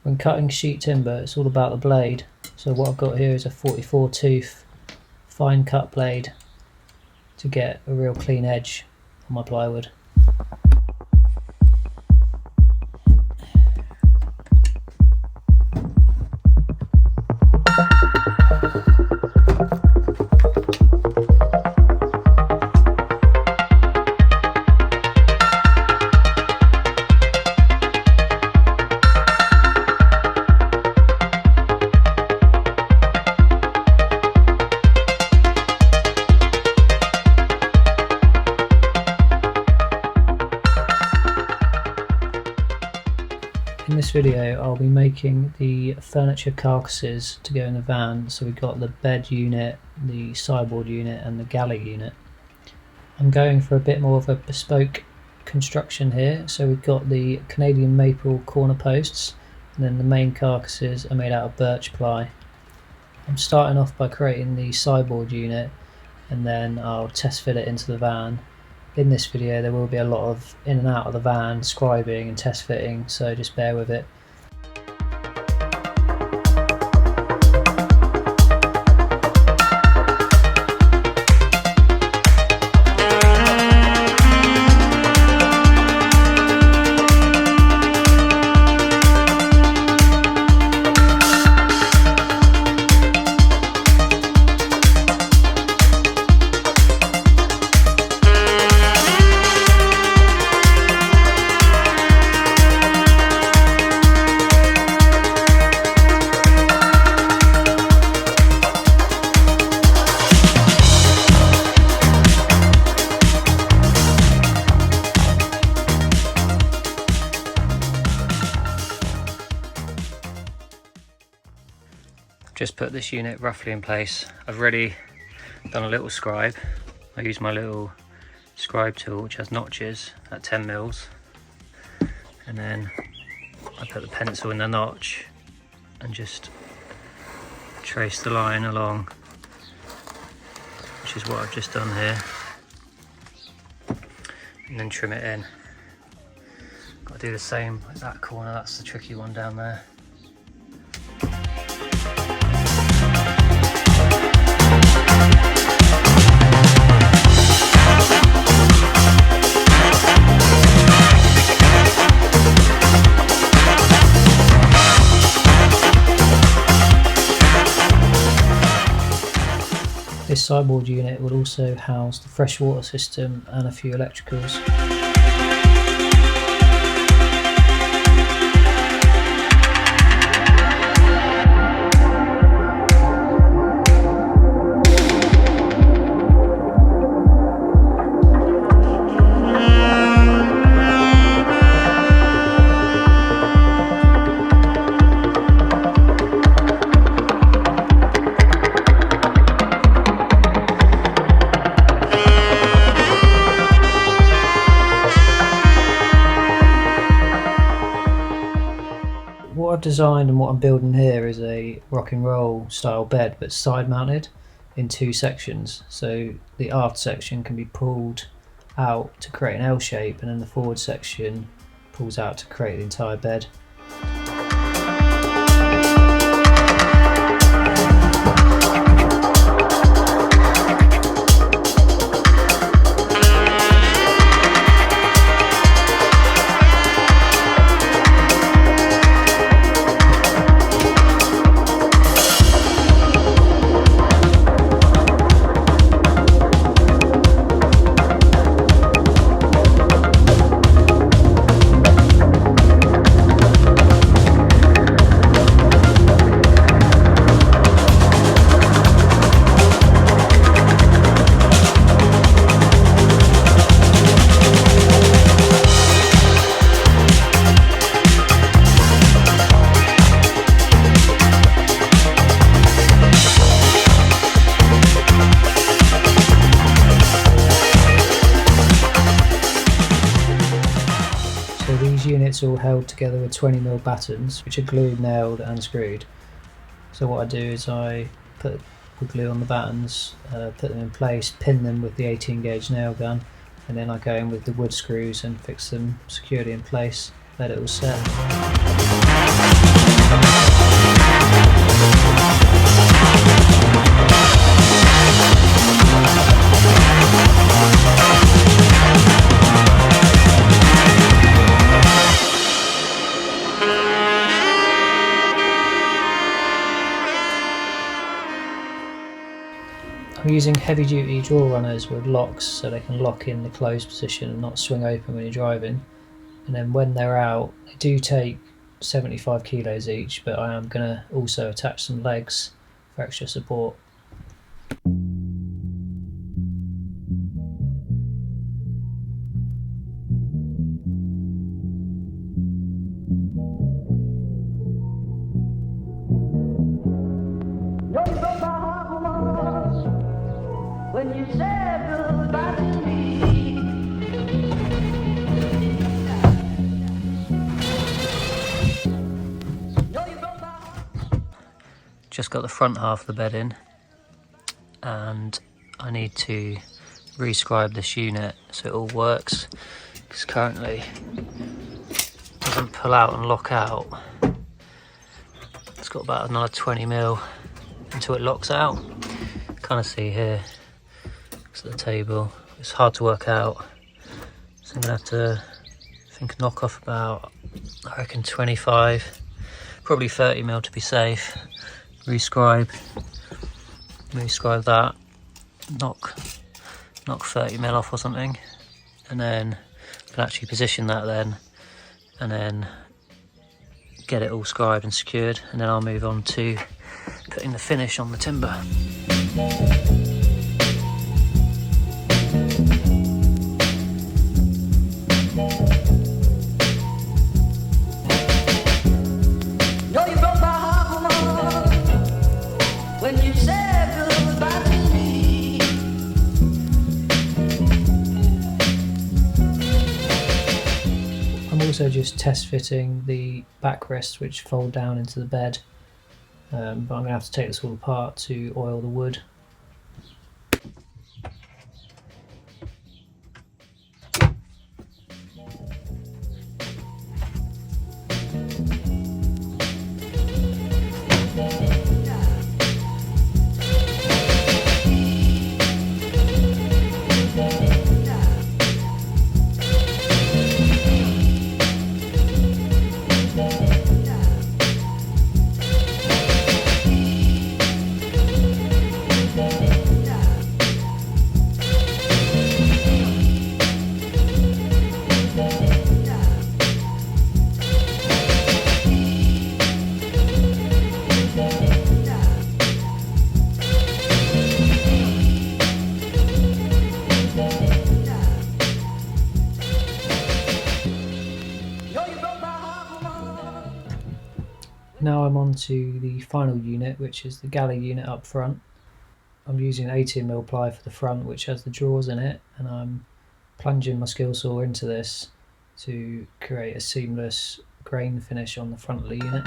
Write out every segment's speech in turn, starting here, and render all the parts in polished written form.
When cutting sheet timber, it's all about the blade. So what I've got here is a 44 tooth fine cut blade to get a real clean edge on my plywood. In this video I'll be making the furniture carcasses to go in the van. So we've got the bed unit, the sideboard unit and the galley unit. I'm going for a bit more of a bespoke construction here. So we've got the Canadian maple corner posts, and then the main carcasses are made out of birch ply. I'm starting off by creating the sideboard unit, and then I'll test fit it into the van. In this video there will be a lot of in and out of the van, scribing and test fitting, so just bear with it. Just put this unit roughly in place. I've already done a little scribe. I use my little scribe tool which has notches at 10 mils, and then I put the pencil in the notch and just trace the line along, which is what I've just done here, and then trim it in. Got to do the same at that corner, that's the tricky one down there. This sideboard unit will also house the freshwater system and a few electricals. What I've designed and what I'm building here is a rock and roll style bed, but side mounted in two sections. So the aft section can be pulled out to create an L shape, and then the forward section pulls out to create the entire bed. Units all held together with 20mm battens, which are glued, nailed and screwed. So what I do is I put the glue on the battens, put them in place, pin them with the 18 gauge nail gun, and then I go in with the wood screws and fix them securely in place, let it all set. I'm using heavy duty draw runners with locks so they can lock in the closed position and not swing open when you're driving. And then when they're out, they do take 75 kilos each, but I am going to also attach some legs for extra support. When you said goodbye to me, Just got the front half of the bed in, and I need to rescribe this unit so it all works, because currently it doesn't pull out and lock out. It's got about another 20mm until it locks out. Kind of see here, it's at the table, it's hard to work out, so I'm gonna have to, I think, knock off about, I reckon 25, probably 30mm to be safe, rescribe that, knock 30mm off or something, and then I can actually position that then, and then get it all scribed and secured, and then I'll move on to putting the finish on the timber. when you said goodbye to me. I'm also just test fitting the backrests which fold down into the bed, but I'm going to have to take this all apart to oil the wood. Now I'm on to the final unit, which is the Galley unit up front. I'm using 18mm ply for the front, which has the drawers in it, and I'm plunging my skill saw into this to create a seamless grain finish on the front of the unit.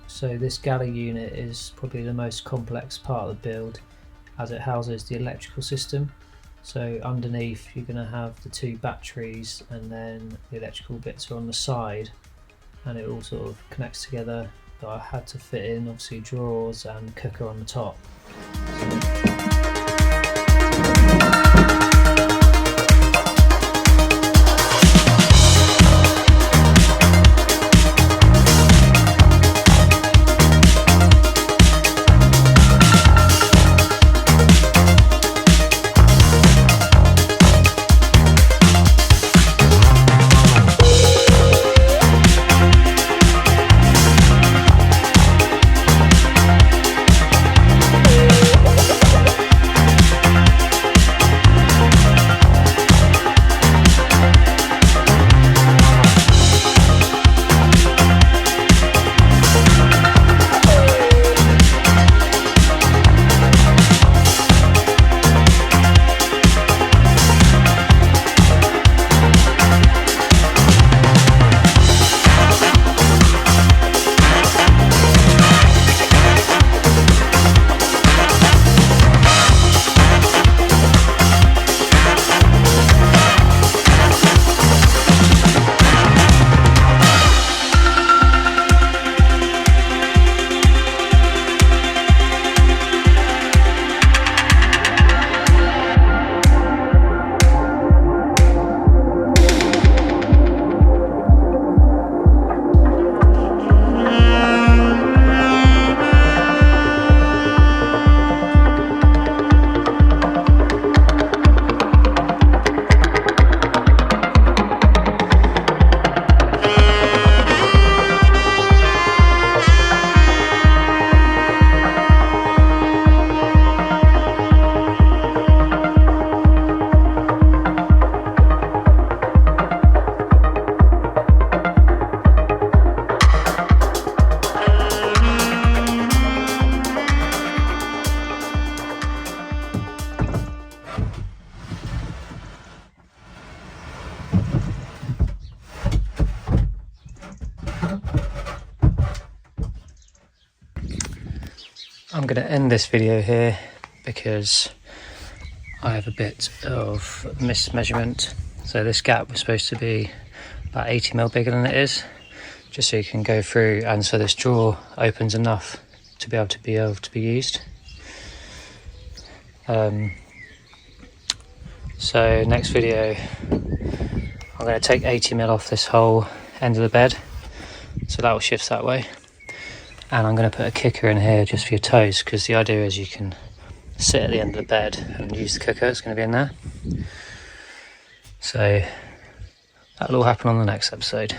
So this Galley unit is probably the most complex part of the build, as it houses the electrical system. So underneath you're going to have the two batteries, and then the electrical bits are on the side, and it all sort of connects together. But I had to fit in obviously drawers and cooker on the top. I'm going to end this video here because I have a bit of mismeasurement. So this gap was supposed to be about 80mm bigger than it is, just so you can go through, and so this drawer opens enough to be able to be used. So next video I'm going to take 80mm off this whole end of the bed, so that will shift that way, and I'm going to put a kicker in here just for your toes, because the idea is you can sit at the end of the bed and use the kicker. It's going to be in there. So that'll all happen on the next episode.